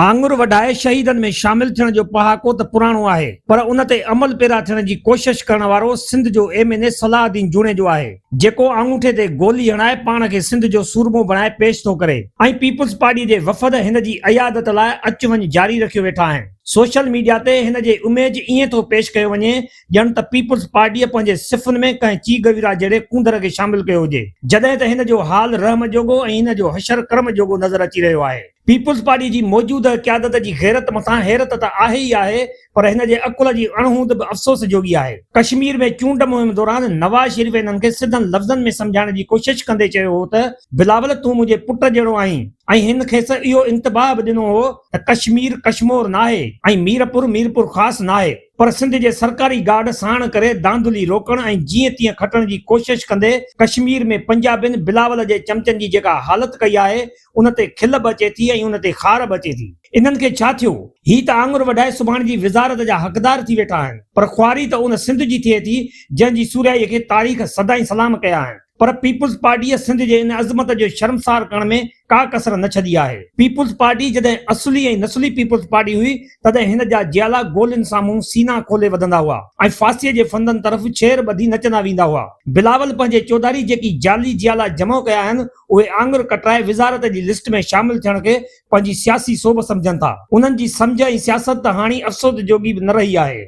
आंगुर वढाए शहीदनि में शामिल थियण जो पहाको त पुराणो आहे, पर उन ते अमल पेरा थियण जी कोशिश करण वारो सिंध जो MNA सलाहुद्दीन जूणे जो आहे, जेको आंगूठे ते गोली हणाए पाण खे सिंध जो सूरमो बणाए पेश थो करे ऐं पीपुल्स पार्टी जे वफ़द हिन जी अयादत लाइ अच वञ जारी रखियो वेठा आहिनि। सोशल मीडिया ते हिन जे इमेज ईअं थो पेश कयो वञे ॼण त पीपुल्स पार्टीअ पंहिंजे सिफ़ुनि में कंहिं चीगवीरा जहिड़े कूंदर खे शामिल कयो हुजे, जॾहिं त हिन जो हाल रहम जोगो ऐं हिन जो हशर कर्म जोगो नज़र अची रहियो आहे। पीपुल्स पार्टी जी मौजूदा क़यादत जी गैरत मथां हैरत त आहे ई आहे, पर हिन जे अकुल जी अणहूंद बि अफ़सोस जोगी आहे। कश्मीर में चूंड मुहिम दौरान नवाज़ शरीफ़ इन्हनि खे सिधनि लफ़्ज़नि में सम्झाइण जी कोशिश कंदे चयो हो त बिलावल तूं मुंहिंजे पुट जहिड़ो आहीं, ऐं हिन खेसि इहो इंतबाह बि ॾिनो हो त कश्मीर कश्मोर नाहे ऐं मीरपुर ख़ासि नाहे, पर सिंध जे सरकारी गार्ड साण करे दांधुली रोकण ऐं जीअं तीअं खटण जी कोशिश कंदे कश्मीर में पंजाबियुनि बिलावल जे चमचनि जी जेका हालत कई आहे, उन ते खिल बि अचे थी ऐं उन ते खार बि अचे थी। इन्हनि खे छा थियो? ही त आंगुर वढाए सुभाणे जी विज़ारत जा हक़दार थी वेठा आहिनि, पर ख्वारी त उन सिंध जी थिए थी जंहिंजी सूरियाईअ खे तारीख़ सदाईं सलाम कया आहिनि। पर पीपुल्स पार्टीअ सिंध जे इन अज़मत जो शर्मसार करण में का कसर न छॾी आहे। पीपुल्स पार्टी जॾहिं असली ऐं नस्ली पीपुल्स पार्टी हुई, तॾहिं हिन जा जियाला गोलियुनि साम्हूं सीना खोले वधंदा हुआ ऐं फांसीअ जे फंदनि तरफ़ छेर ॿधी नचंदा वेंदा हुआ। बिलावल पंहिंजे चौधारी जेकी जाली जियाला जमो कया आहिनि, उहे आंगुर कटाए विज़ारत जी लिस्ट में शामिल थियण खे पंहिंजी सियासी सोभ सम्झनि था। उन्हनि जी सम्झ ऐं सियासत त हाणे अफ़सोस जोगी बि न रही आहे।